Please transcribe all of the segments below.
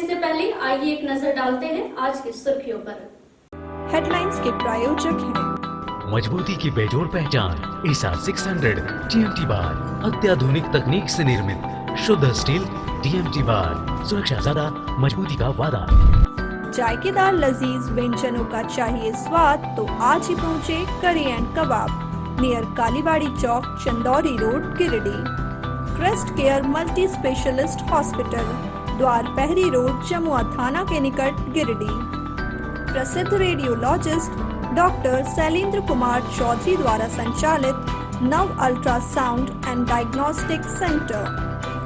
से पहले आइए एक नजर डालते हैं आज की सुर्खियों पर। हेडलाइंस के प्रायोजक हैं मजबूती की बेजोड़ पहचान ईसा 600 TMT बार, अत्याधुनिक तकनीक से निर्मित शुद्ध स्टील TMT बार, सुरक्षा ज्यादा मजबूती का वादा। जायकेदार लजीज व्यंजनों का चाहिए स्वाद तो आज ही पहुँचे curry and kebab near Kalibari Chowk, Chandauri road, Giridih. Crest care multi specialist hospital, Dwar Pahari road, Jamua थाना के निकट, गिरिडीह। प्रसिद्ध रेडियोलॉजिस्ट डॉक्टर शैलेंद्र कुमार चौधरी द्वारा संचालित नव अल्ट्रासाउंड एंड डायग्नोस्टिक सेंटर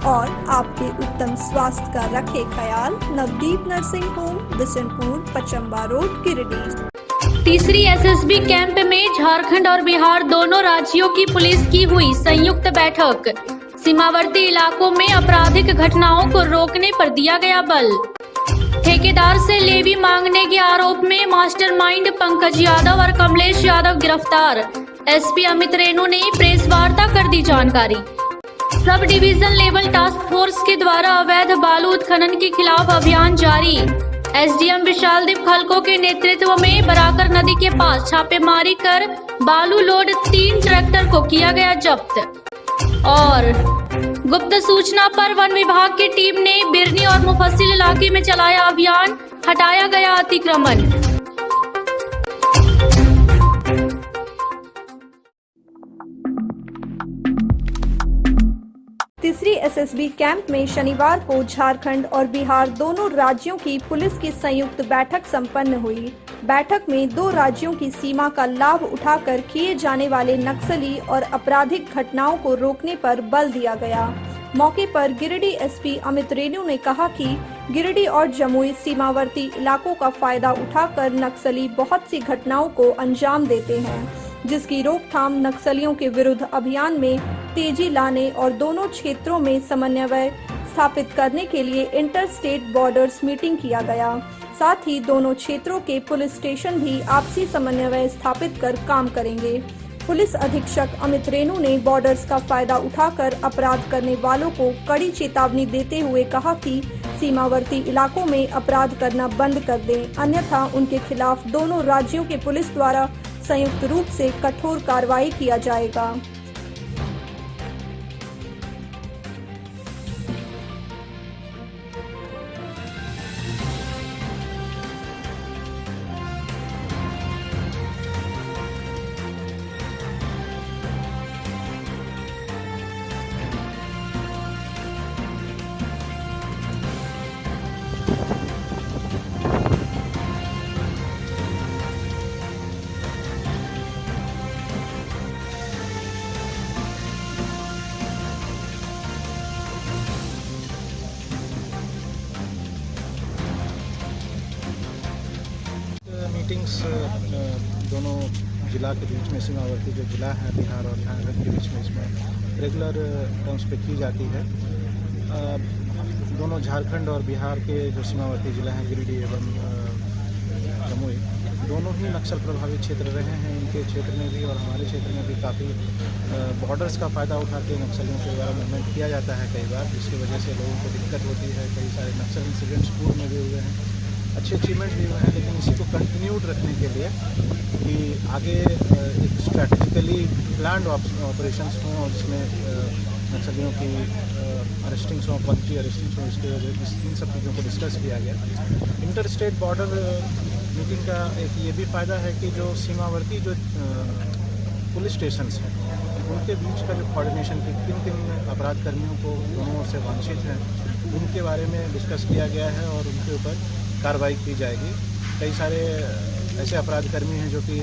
और आपके उत्तम स्वास्थ्य का रखे ख्याल Navdeep nursing home, Bishanpur, Pachamba road, Giridih. तीसरी SSB कैंप में झारखंड और बिहार दोनों राज्यों की पुलिस की हुई संयुक्त बैठक। सीमावर्ती इलाकों में आपराधिक घटनाओं को रोकने पर दिया गया बल। ठेकेदार से लेवी मांगने के आरोप में मास्टरमाइंड पंकज यादव और कमलेश यादव गिरफ्तार। SP अमित रेणु ने प्रेस वार्ता कर दी जानकारी। Sub division level task force के द्वारा अवैध बालू उत्खनन के खिलाफ अभियान जारी। SDM विशालदीप खलको के नेतृत्व में बराकर नदी के पास छापेमारी कर बालू लोड 3 ट्रैक्टर को किया गया जब्त। और गुप्त सूचना पर वन विभाग की टीम ने बिरनी और मुफस्सिल इलाके में चलाया अभियान, हटाया गया अतिक्रमण। तीसरी SSB कैंप में शनिवार को झारखंड और बिहार दोनों राज्यों की पुलिस की संयुक्त बैठक संपन्न हुई। बैठक में दो राज्यों की सीमा का लाभ उठाकर किए जाने वाले नक्सली और आपराधिक घटनाओं को रोकने पर बल दिया गया। मौके पर गिरिडीह SP अमित रेणु ने कहा कि गिरिडीह और जमुई सीमावर्ती इलाकों का फायदा उठाकर नक्सली बहुत सी घटनाओं को अंजाम देते हैं, जिसकी रोकथाम नक्सलियों के विरुद्ध अभियान में तेजी लाने और दोनों क्षेत्रों में समन्वय स्थापित करने के लिए इंटर स्टेट बॉर्डर्स मीटिंग किया गया। साथ ही दोनों क्षेत्रों के पुलिस स्टेशन भी आपसी समन्वय स्थापित कर काम करेंगे। पुलिस अधीक्षक अमित रेणु ने बॉर्डर्स का फायदा उठाकर अपराध करने वालों को कड़ी चेतावनी देते हुए कहा कि सीमावर्ती इलाकों में अपराध करना बंद कर दें, अन्यथा उनके खिलाफ दोनों राज्यों के पुलिस द्वारा संयुक्त रूप से कठोर कार्रवाई किया जाएगा। मीटिंग्स दोनों जिला के बीच में, सीमावर्ती जो जिला है बिहार और झारखंड के बीच में, इसमें रेगुलर टर्म्स पे की जाती है। दोनों झारखंड और बिहार के जो सीमावर्ती जिला हैं गिरिडीह एवं जमुई, दोनों ही नक्सल प्रभावित क्षेत्र रहे हैं। इनके क्षेत्र में भी और हमारे क्षेत्र में भी काफ़ी बॉर्डर्स का फ़ायदा उठा के नक्सलियों के द्वारा मूवमेंट किया जाता है कई बार, जिसकी वजह से लोगों को दिक्कत होती है। कई सारे नक्सल इंसिडेंट्स पूर्व में भी हुए हैं, अच्छे अचीवमेंट भी हुए हैं, लेकिन इसी को कंटिन्यूड रखने के लिए कि आगे एक स्ट्रैटेजिकली प्लान्ड ऑपरेशंस हों और जिसमें नक्सलियों की अरेस्टिंग्स हों, वॉलंटरी अरेस्टिंग्स हों, इसके वजह इन सब चीज़ों को डिस्कस किया गया। इंटर स्टेट बॉर्डर मीटिंग का एक ये भी फ़ायदा है कि जो सीमावर्ती जो पुलिस स्टेशंस हैं उनके बीच का जो कोऑर्डिनेशन की किन किन अपराध कर्मियों को दोनों ओर से वांछित हैं, उनके बारे में डिस्कस किया गया है और उनके ऊपर कार्रवाई की जाएगी। कई सारे ऐसे अपराध कर्मी हैं जो कि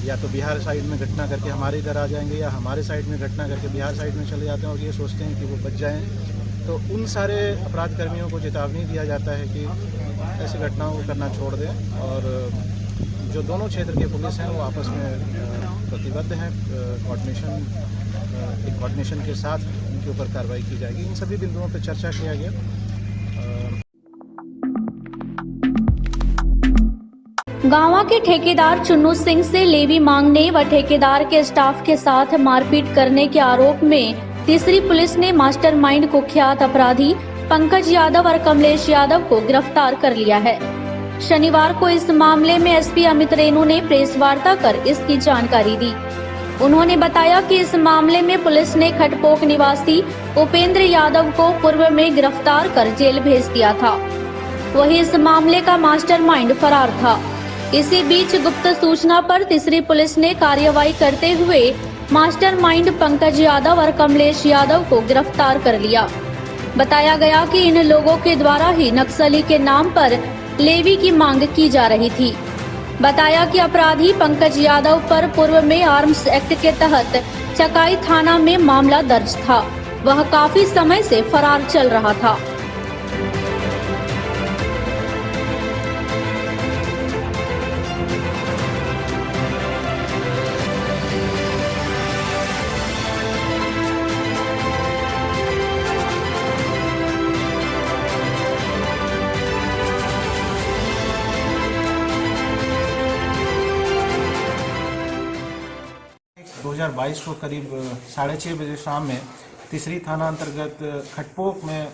या तो बिहार साइड में घटना करके हमारे इधर आ जाएंगे या हमारे साइड में घटना करके बिहार साइड में चले जाते हैं और ये सोचते हैं कि वो बच जाएं। तो उन सारे अपराध कर्मियों को चेतावनी दिया जाता है कि ऐसी घटनाओं को करना छोड़ दें और जो दोनों क्षेत्र के पुलिस हैं वो आपस में प्रतिबद्ध हैं। कोऑर्डिनेशन के साथ उनके ऊपर कार्रवाई की जाएगी। इन सभी बिंदुओं पर चर्चा किया गया। गांवा के ठेकेदार चुन्नू सिंह से लेवी मांगने व ठेकेदार के स्टाफ के साथ मारपीट करने के आरोप में तीसरी पुलिस ने मास्टरमाइंड कुख्यात अपराधी पंकज यादव और कमलेश यादव को गिरफ्तार कर लिया है। शनिवार को इस मामले में एसपी अमित रेणु ने प्रेस वार्ता कर इसकी जानकारी दी। उन्होंने बताया कि इस मामले में पुलिस ने खटपोक निवासी उपेंद्र यादव को पूर्व में गिरफ्तार कर जेल भेज दिया था। वहीं इस मामले का मास्टरमाइंड फरार था। इसी बीच गुप्त सूचना पर तीसरी पुलिस ने कार्रवाई करते हुए मास्टरमाइंड पंकज यादव और कमलेश यादव को गिरफ्तार कर लिया। बताया गया कि इन लोगों के द्वारा ही नक्सली के नाम पर लेवी की मांग की जा रही थी। बताया कि अपराधी पंकज यादव पर पूर्व में आर्म्स एक्ट के तहत चकाई थाना में मामला दर्ज था। वह काफी समय से फरार चल रहा था। बाईस को करीब 6:30 बजे शाम में तीसरी थाना अंतर्गत खटपोक में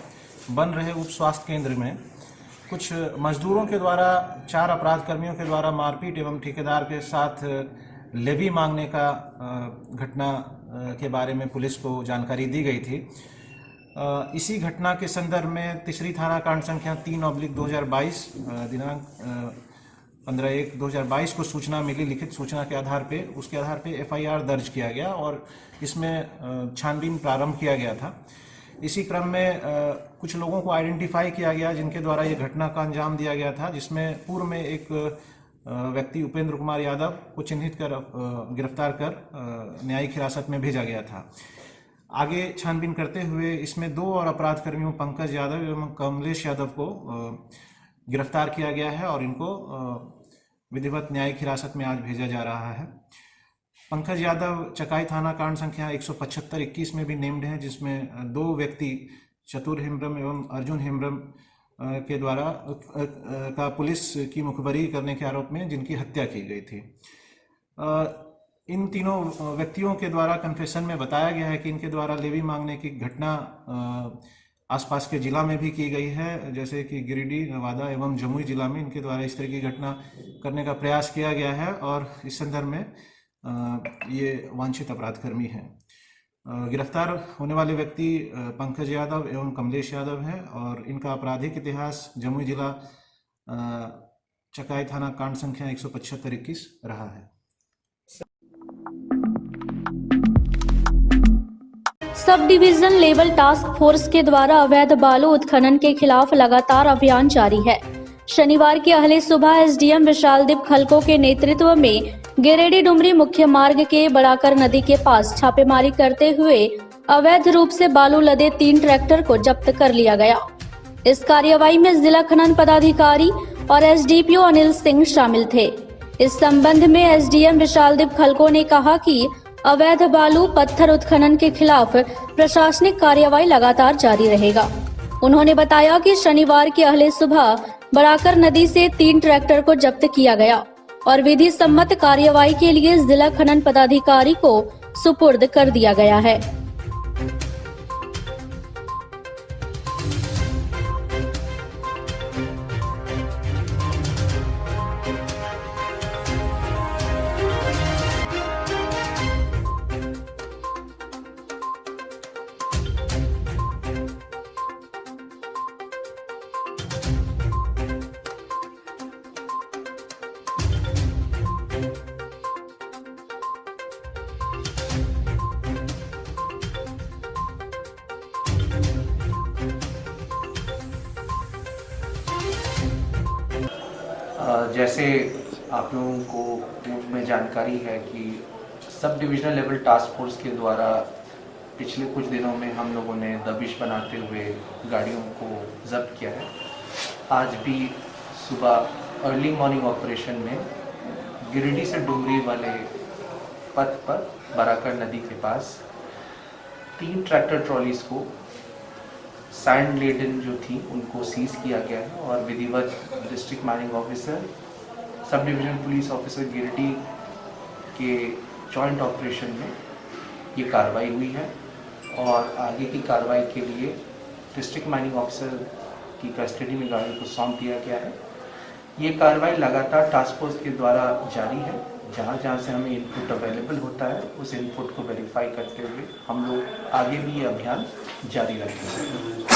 बन रहे उप स्वास्थ्य केंद्र में कुछ मजदूरों के द्वारा 4 अपराध कर्मियों के द्वारा मारपीट एवं ठेकेदार के साथ लेवी मांगने का घटना के बारे में पुलिस को जानकारी दी गई थी। इसी घटना के संदर्भ में तीसरी थाना कांड संख्या 3/2022 दिनांक 15/1/2022 को सूचना मिली, लिखित सूचना के आधार पे, उसके आधार पे एफआईआर दर्ज किया गया और इसमें छानबीन प्रारंभ किया गया था। इसी क्रम में कुछ लोगों को आइडेंटिफाई किया गया जिनके द्वारा ये घटना का अंजाम दिया गया था, जिसमें पूर्व में एक व्यक्ति उपेंद्र कुमार यादव को चिन्हित कर गिरफ्तार कर न्यायिक हिरासत में भेजा गया था। आगे छानबीन करते हुए इसमें 2 और अपराध कर्मियों पंकज यादव एवं कमलेश यादव को गिरफ्तार किया गया है और इनको विधिवत न्यायिक हिरासत में आज भेजा जा रहा है। पंकज यादव चकाई थाना कांड संख्या 175-21 में भी नेम्ड है, जिसमें 2 व्यक्ति चतुर हेम्ब्रम एवं अर्जुन हेम्ब्रम के द्वारा का पुलिस की मुखबरी करने के आरोप में जिनकी हत्या की गई थी। इन तीनों व्यक्तियों के द्वारा कन्फेशन में बताया गया है कि इनके द्वारा लेवी मांगने की घटना आसपास के जिला में भी की गई है, जैसे कि गिरिडीह, नवादा एवं जमुई जिला में इनके द्वारा इस तरह की घटना करने का प्रयास किया गया है और इस संदर्भ में ये वांछित अपराधकर्मी हैं। गिरफ्तार होने वाले व्यक्ति पंकज यादव एवं कमलेश यादव हैं और इनका आपराधिक इतिहास जमुई जिला चकाई थाना कांड संख्या 175-21 रहा है। Sub division level task force के द्वारा अवैध बालू उत्खनन के खिलाफ लगातार अभियान जारी है। शनिवार की अहले सुबह एसडीएम विशालदीप खलको के नेतृत्व में गिरिडीह डुमरी मुख्य मार्ग के बड़ाकर नदी के पास छापेमारी करते हुए अवैध रूप से बालू लदे 3 ट्रैक्टर को जब्त कर लिया गया। इस कार्रवाई में जिला खनन पदाधिकारी और एसडीपीओ अनिल सिंह शामिल थे। इस संबंध में एसडीएम विशालदीप खलको ने कहा कि अवैध बालू पत्थर उत्खनन के खिलाफ प्रशासनिक कार्रवाई लगातार जारी रहेगा। उन्होंने बताया कि शनिवार की अहले सुबह बड़ाकर नदी से 3 ट्रैक्टर को जब्त किया गया और विधि सम्मत कार्रवाई के लिए जिला खनन पदाधिकारी को सुपुर्द कर दिया गया है। जैसे आप लोगों को पूर्व में जानकारी है कि sub divisional level task force के द्वारा पिछले कुछ दिनों में हम लोगों ने दबिश बनाते हुए गाड़ियों को जब्त किया है। आज भी सुबह अर्ली मॉर्निंग ऑपरेशन में गिरिडीह से डुमरी वाले पथ पर बराकर नदी के पास 3 ट्रैक्टर ट्रॉलीज को सैंड लेडन जो थी उनको सीज किया गया है और विधिवत district mining officer, sub division police officer Giridih के जॉइंट ऑपरेशन में ये कार्रवाई हुई है और आगे की कार्रवाई के लिए डिस्ट्रिक्ट माइनिंग ऑफिसर की कस्टडी में गाड़ी को सौंप दिया गया है। ये कार्रवाई लगातार टास्क फोर्स के द्वारा जारी है। जहाँ जहाँ से हमें इनपुट अवेलेबल होता है उस इनपुट को वेरीफाई करते हुए हम लोग आगे भी ये अभियान जारी रखेंगे।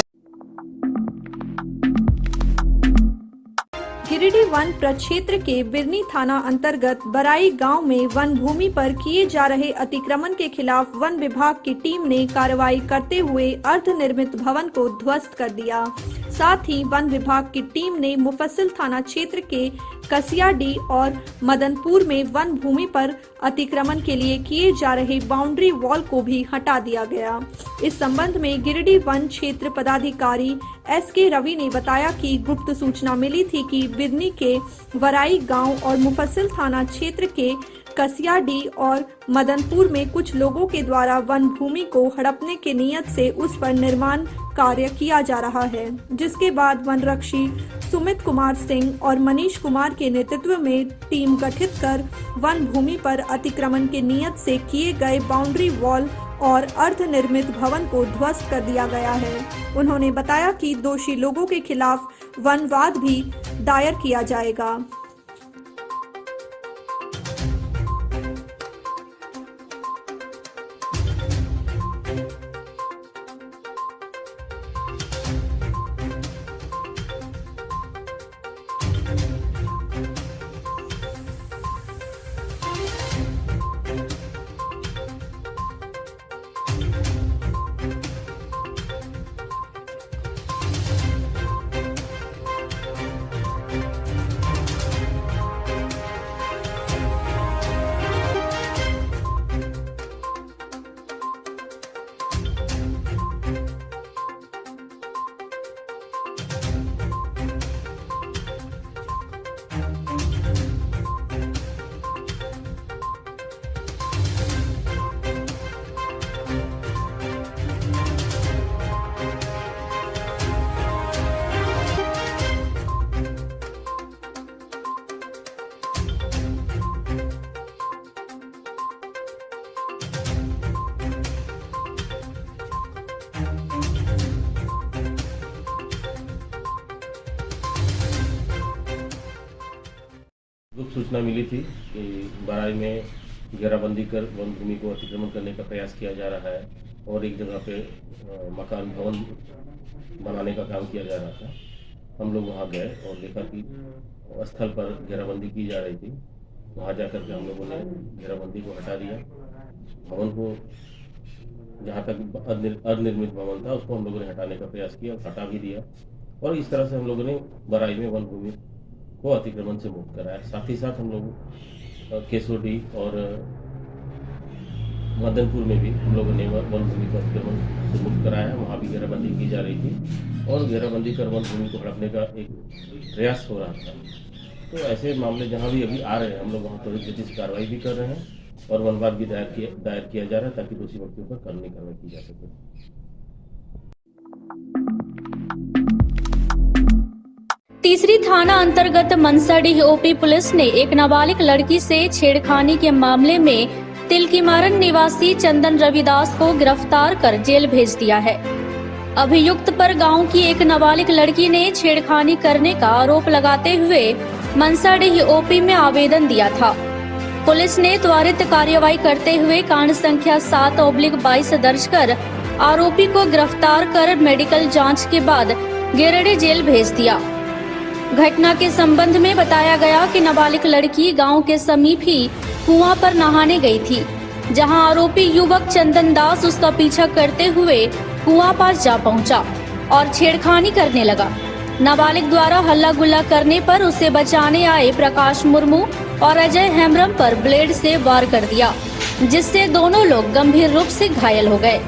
गिरिडीह वन प्रक्षेत्र के बिरनी थाना अंतर्गत बराई गांव में वन भूमि पर किए जा रहे अतिक्रमण के खिलाफ वन विभाग की टीम ने कार्रवाई करते हुए अर्धनिर्मित भवन को ध्वस्त कर दिया। साथ ही वन विभाग की टीम ने मुफस्सिल थाना क्षेत्र के कसियाडीह और मदनपुर में वन भूमि पर अतिक्रमण के लिए किए जा रहे बाउंड्री वॉल को भी हटा दिया गया। इस संबंध में गिरिडीह वन क्षेत्र पदाधिकारी SK रवि ने बताया कि गुप्त सूचना मिली थी कि बिरनी के वराई गांव और मुफस्सिल थाना क्षेत्र के कसियाडीह और मदनपुर में कुछ लोगों के द्वारा वन भूमि को हड़पने के नियत से उस पर निर्माण कार्य किया जा रहा है, जिसके बाद वनरक्षी सुमित कुमार सिंह और मनीष कुमार के नेतृत्व में टीम गठित कर वन भूमि पर अतिक्रमण के नियत से किए गए बाउंड्री वॉल और अर्धनिर्मित भवन को ध्वस्त कर दिया गया है। उन्होंने बताया कि दोषी लोगों के खिलाफ वनवाद भी दायर किया जाएगा। गुप्त सूचना मिली थी कि बराई में घेराबंदी कर वन भूमि को अतिक्रमण करने का प्रयास किया जा रहा है और एक जगह पे मकान भवन बनाने का काम किया जा रहा था। हम लोग वहाँ गए और देखा कि स्थल पर घेराबंदी की जा रही थी। वहाँ जाकर के हम लोगों ने घेराबंदी को हटा दिया। भवन को जहाँ तक अनिर्मित भवन था उसको हम लोगों ने हटाने का प्रयास किया और हटा भी दिया और इस तरह से हम लोगों ने बराई में वन भूमि को अतिक्रमण से मुक्त कराया। साथ ही साथ हम लोग केसोडीह और मदनपुर में भी हम लोगों ने वन भूमि को अतिक्रमण से मुक्त कराया। वहाँ भी घेराबंदी की जा रही थी और घेराबंदी कर वन भूमि को हड़पने का एक प्रयास हो रहा था। तो ऐसे मामले जहाँ भी अभी आ रहे हैं हम लोग वहाँ त्वरित गति से कार्रवाई भी कर रहे हैं और वनवाद भी दायर किया जा रहा है ताकि दोषी व्यक्तियों पर कानूनी कार्रवाई की जा सके। तीसरी थाना अंतर्गत मनसाडीह OP पुलिस ने एक नाबालिग लड़की से छेड़खानी के मामले में तिलकीमारन निवासी चंदन रविदास को गिरफ्तार कर जेल भेज दिया है। अभियुक्त पर गांव की एक नाबालिग लड़की ने छेड़खानी करने का आरोप लगाते हुए मनसाडीह OP में आवेदन दिया था। पुलिस ने त्वरित कार्रवाई करते हुए कांड संख्या 7/22 दर्ज कर आरोपी को गिरफ्तार कर मेडिकल जांच के बाद गिरिडीह जेल भेज दिया। घटना के संबंध में बताया गया कि नाबालिग लड़की गांव के समीप ही कुआं पर नहाने गई थी, जहां आरोपी युवक चंदन दास उसका पीछा करते हुए कुआं पास जा पहुंचा और छेड़खानी करने लगा। नाबालिग द्वारा हल्ला गुल्ला करने पर उसे बचाने आए प्रकाश मुर्मू और अजय हेम्ब्रम पर ब्लेड से वार कर दिया, जिससे दोनों लोग गंभीर रूप से घायल हो गए।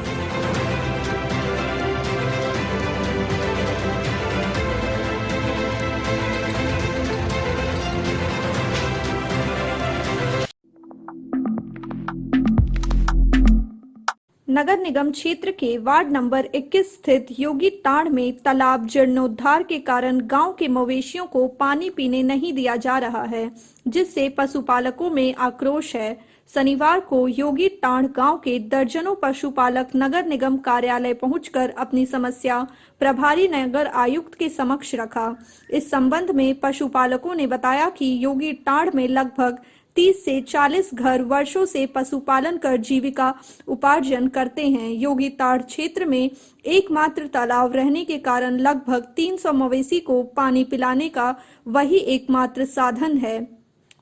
नगर निगम क्षेत्र के वार्ड नंबर 21 स्थित योगी ताड़ में तालाब जीर्णोद्धार के कारण गांव के मवेशियों को पानी पीने नहीं दिया जा रहा है, जिससे पशुपालकों में आक्रोश है। शनिवार को योगी टांड गांव के दर्जनों पशुपालक नगर निगम कार्यालय पहुंचकर अपनी समस्या प्रभारी नगर आयुक्त के समक्ष रखा। इस संबंध में पशुपालकों ने बताया कि योगी टांड में लगभग 30 से 40 घर वर्षों से पशुपालन कर जीविका उपार्जन करते हैं। योगी टांड क्षेत्र में एकमात्र तालाब रहने के कारण लगभग 300 मवेशी को पानी पिलाने का वही एकमात्र साधन है,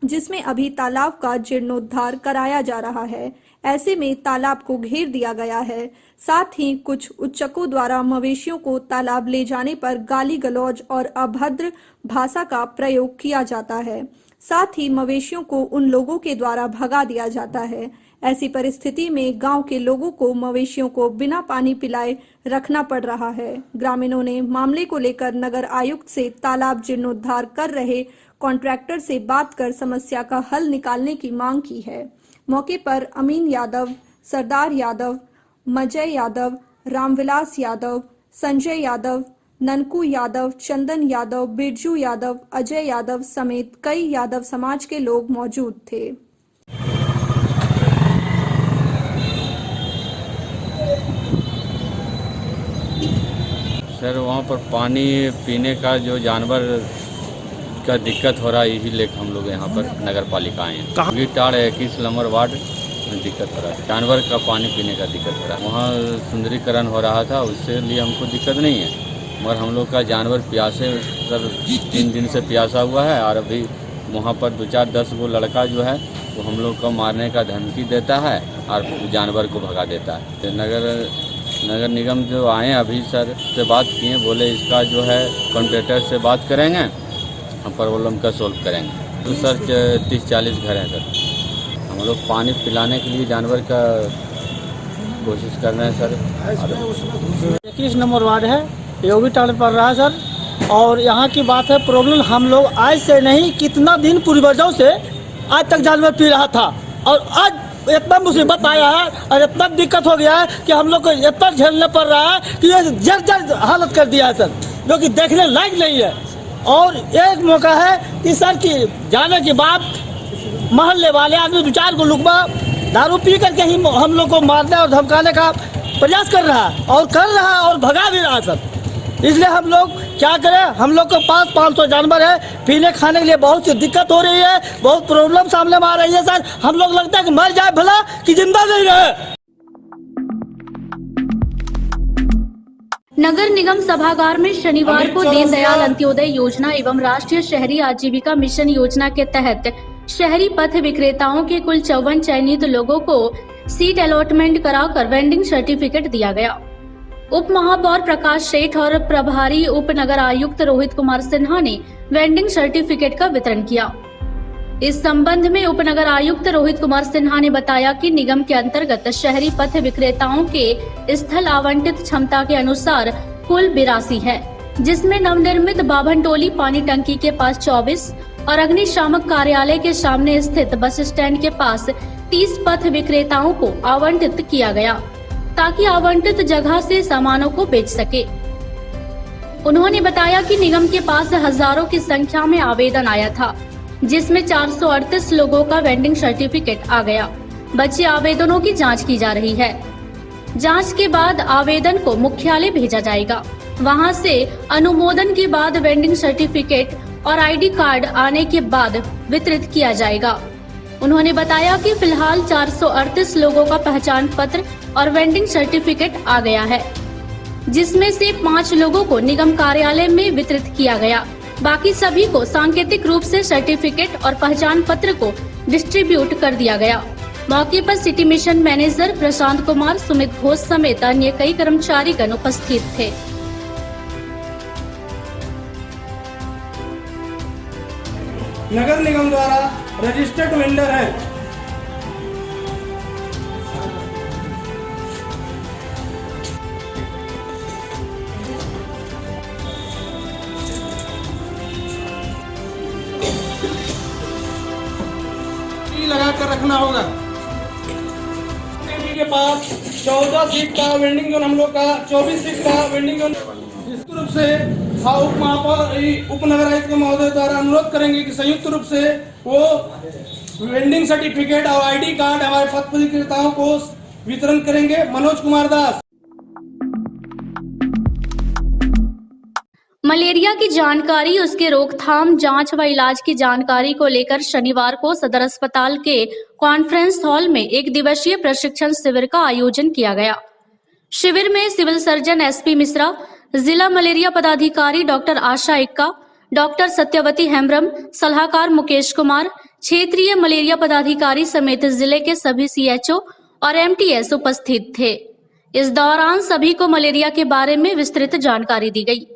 जिसमें अभी तालाब का जीर्णोद्धार कराया जा रहा है। ऐसे में तालाब को घेर दिया गया है। साथ ही कुछ उच्चकों द्वारा मवेशियों को तालाब ले जाने पर गाली गलौज और अभद्र भाषा का प्रयोग किया जाता है। साथ ही मवेशियों को उन लोगों के द्वारा भगा दिया जाता है। ऐसी परिस्थिति में गांव के लोगों को मवेशियों को बिना पानी पिलाए रखना पड़ रहा है। ग्रामीणों ने मामले को लेकर नगर आयुक्त से तालाब जीर्णोद्धार कर रहे कॉन्ट्रैक्टर से बात कर समस्या का हल निकालने की मांग की है। मौके पर अमीन यादव, सरदार यादव, मजय यादव, रामविलास यादव, संजय यादव, ननकू यादव, चंदन यादव, बिरजू यादव, अजय यादव समेत कई यादव समाज के लोग मौजूद थे। सर वहाँ पर पानी पीने का जो जानवर का दिक्कत हो रहा है, यही लेकर हम लोग यहाँ पर नगर पालिका आए हैं। योगी टांड 21 नंबर वार्ड में दिक्कत हो रहा है, जानवर का पानी पीने का दिक्कत हो रहा है। वहाँ सुंदरीकरण हो रहा था, उससे लिए हमको दिक्कत नहीं है, मगर हम लोग का जानवर प्यासे सर 3 दिन से प्यासा हुआ है। और अभी वहाँ पर 2-4-10 गो लड़का जो है वो हम लोग को मारने का धमकी देता है और जानवर को भगा देता है। तो नगर निगम जो आए अभी सर से बात किए, बोले इसका जो है कॉन्ट्रैक्टर से बात करेंगे, हम प्रॉब्लम का सोल्व करेंगे। तो सर 30-40 घर हैं सर। हम लोग पानी पिलाने के लिए जानवर का कोशिश कर रहे हैं सर। 21 नंबर वार्ड है, योगी टांड पड़ रहा है सर। और यहाँ की बात है, प्रॉब्लम हम लोग आज से नहीं, कितना दिन पूर्वजों से आज तक जानवर पी रहा था, और आज इतना मुसीबत आया है और इतना दिक्कत हो गया है कि हम लोग को इतना झेलना पड़ रहा है कि ये जर्जर हालत कर दिया है सर, जो कि देखने लायक नहीं है। और एक मौका है कि सर की जाने के बाद मोहल्ले वाले आदमी 2-4 को लुकवा दारू पी करके ही हम लोग को मारने और धमकाने का प्रयास कर रहा है और भगा भी रहा है सर। इसलिए हम लोग क्या करें, हम लोग के पास 500 जानवर है, पीने खाने के लिए बहुत सी दिक्कत हो रही है, बहुत प्रॉब्लम सामने में आ रही है सर। हम लोग लगता है कि मर जाए भला कि जिंदा नहीं रहे। नगर निगम सभागार में शनिवार को दीनदयाल अंत्योदय योजना एवं राष्ट्रीय शहरी आजीविका मिशन योजना के तहत शहरी पथ विक्रेताओं के कुल 54 चयनित लोगों को सीट अलॉटमेंट कराकर वेंडिंग सर्टिफिकेट दिया गया। उप महापौर प्रकाश सेठ और प्रभारी उप नगर आयुक्त रोहित कुमार सिन्हा ने वेंडिंग सर्टिफिकेट का वितरण किया। इस संबंध में उप नगर आयुक्त रोहित कुमार सिन्हा ने बताया कि निगम के अंतर्गत शहरी पथ विक्रेताओं के स्थल आवंटित क्षमता के अनुसार कुल 82 है, जिसमें नवनिर्मित बाभन टोली पानी टंकी के पास 24 और अग्निशामक कार्यालय के सामने स्थित बस स्टैंड के पास 30 पथ विक्रेताओं को आवंटित किया गया, ताकि आवंटित जगह से सामानों को बेच सके। उन्होंने बताया कि निगम के पास हजारों की संख्या में आवेदन आया था, जिसमें 438 लोगों का वेंडिंग सर्टिफिकेट आ गया। बचे आवेदनों की जांच की जा रही है। जांच के बाद आवेदन को मुख्यालय भेजा जाएगा। वहां से अनुमोदन के बाद वेंडिंग सर्टिफिकेट और आईडी कार्ड आने के बाद वितरित किया जाएगा। उन्होंने बताया कि फिलहाल 438 लोगों का पहचान पत्र और वेंडिंग सर्टिफिकेट आ गया है, जिसमें से 5 लोगों को निगम कार्यालय में वितरित किया गया। बाकी सभी को सांकेतिक रूप से सर्टिफिकेट और पहचान पत्र को डिस्ट्रीब्यूट कर दिया गया। मौके पर city mission manager Prashant Kumar, Sumit Ghosh समेत अन्य कई कर्मचारीगण उपस्थित थे। नगर निगम द्वारा रजिस्टर्ड वेंडर है। लगा कर रखना होगा। के पास 14 सीट का वेंडिंग जोन, हम लोग का 24 सीट का वेंडिंग जोन। इस रूप से उप महापौर उप नगर आयुक्त महोदय द्वारा अनुरोध करेंगे कि संयुक्त रूप से वो वेंडिंग सर्टिफिकेट और आईडी कार्ड हमारे पथ विक्रेताओं को वितरण करेंगे। मनोज कुमार दास। मलेरिया की जानकारी, उसके रोकथाम, जांच व इलाज की जानकारी को लेकर शनिवार को सदर अस्पताल के कॉन्फ्रेंस हॉल में एक दिवसीय प्रशिक्षण शिविर का आयोजन किया गया। शिविर में सिविल सर्जन एसपी मिश्रा, जिला मलेरिया पदाधिकारी डॉक्टर आशा इक्का, डॉक्टर सत्यवती हेम्ब्रम, सलाहकार मुकेश कुमार, क्षेत्रीय मलेरिया पदाधिकारी समेत जिले के सभी सीएचओ और एमटीएस उपस्थित थे। इस दौरान सभी को मलेरिया के बारे में विस्तृत जानकारी दी गई,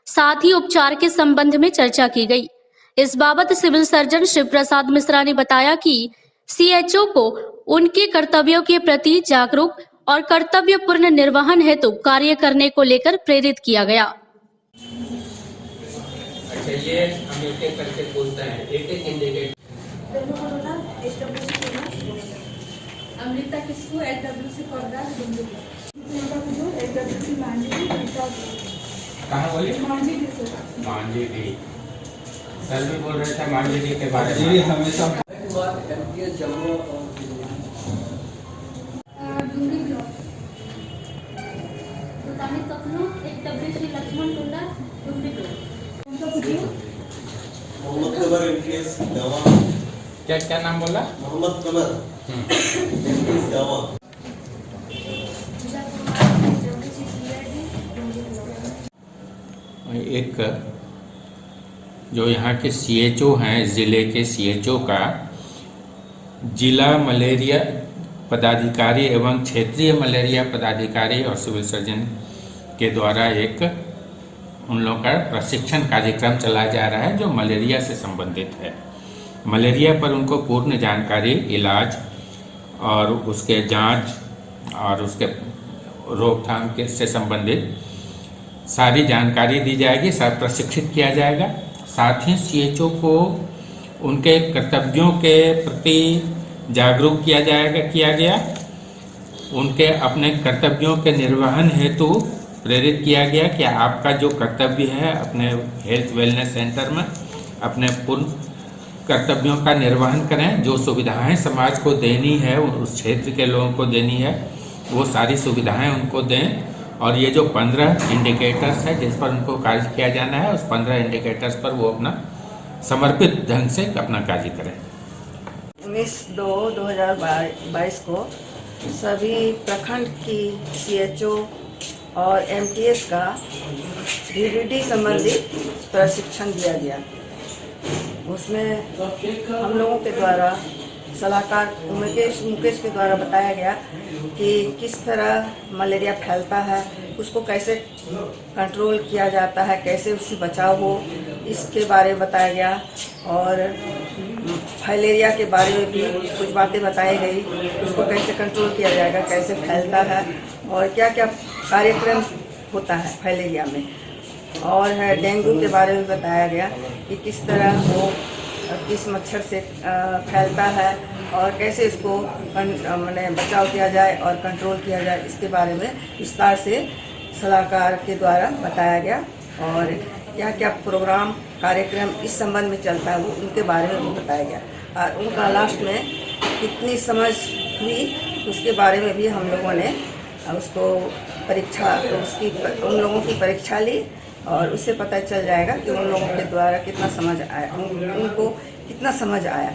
साथ ही उपचार के संबंध में चर्चा की गई। इस बाबत सिविल सर्जन शिव प्रसाद मिश्रा ने बताया कि सीएचओ को उनके कर्तव्यों के प्रति जागरूक और कर्तव्यपूर्ण निर्वहन हेतु कार्य करने को लेकर प्रेरित किया गया। अच्छा, ये हम एक करके बोलते हैं, एक इंडिकेट। अमृता किसको एडब्ल्यूसी कहाँ बोले? मांझी सर भी बोल रहे थे मांझी के बारे में। हमेशा जम्मू मोहम्मद कमर एमटीएस गावा। क्या नाम बोला? मोहम्मद कमर एमटीएस गावा। एक जो यहाँ के सीएचओ हैं, ज़िले के सीएचओ का जिला मलेरिया पदाधिकारी एवं क्षेत्रीय मलेरिया पदाधिकारी और सिविल सर्जन के द्वारा एक उन लोगों का प्रशिक्षण कार्यक्रम चलाया जा रहा है जो मलेरिया से संबंधित है। मलेरिया पर उनको पूर्ण जानकारी, इलाज और उसके जांच और उसके रोकथाम के से संबंधित सारी जानकारी दी जाएगी, सब प्रशिक्षित किया जाएगा। साथ ही सीएचओ को उनके कर्तव्यों के प्रति जागरूक किया गया, उनके अपने कर्तव्यों के निर्वहन हेतु प्रेरित किया गया कि आपका जो कर्तव्य है अपने हेल्थ वेलनेस सेंटर में अपने पूर्ण कर्तव्यों का निर्वहन करें। जो सुविधाएं समाज को देनी है, उस क्षेत्र के लोगों को देनी है, वो सारी सुविधाएं उनको दें। और ये जो 15 इंडिकेटर्स है जिस पर उनको कार्य किया जाना है, उस 15 इंडिकेटर्स पर वो अपना समर्पित ढंग से अपना कार्य करें। 19/2/2022 को सभी प्रखंड की सीएचओ और एमटीएस का डीबीटी संबंधित प्रशिक्षण दिया गया। उसमें हम लोगों के द्वारा सलाहकार मुकेश के द्वारा बताया गया कि किस तरह मलेरिया फैलता है, उसको कैसे कंट्रोल किया जाता है, कैसे उससे बचाव हो, इसके बारे में बताया गया। और फाइलेरिया के बारे में भी कुछ बातें बताई गई, उसको कैसे कंट्रोल किया जाएगा, कैसे फैलता है और क्या क्या कार्यक्रम होता है फाइलेरिया में। और डेंगू के बारे में बताया गया कि किस तरह वो किस मच्छर से फैलता है और कैसे इसको मैंने बचाव किया जाए और कंट्रोल किया जाए, इसके बारे में विस्तार से सलाहकार के द्वारा बताया गया। और क्या क्या प्रोग्राम कार्यक्रम इस संबंध में चलता है वो उनके बारे में भी बताया गया। और उनका लास्ट में कितनी समझ हुई उसके बारे में भी हम लोगों ने उसको उन लोगों की परीक्षा ली और उससे पता चल जाएगा कि उन लोगों के द्वारा कितना समझ आया, उनको कितना समझ आया।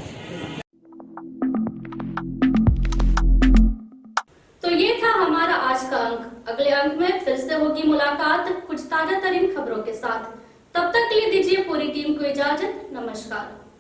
तो ये था हमारा आज का अंक। अगले अंक में फिर से होगी मुलाकात कुछ ताजा तरीन खबरों के साथ। तब तक के लिए दीजिए पूरी टीम को इजाजत। नमस्कार।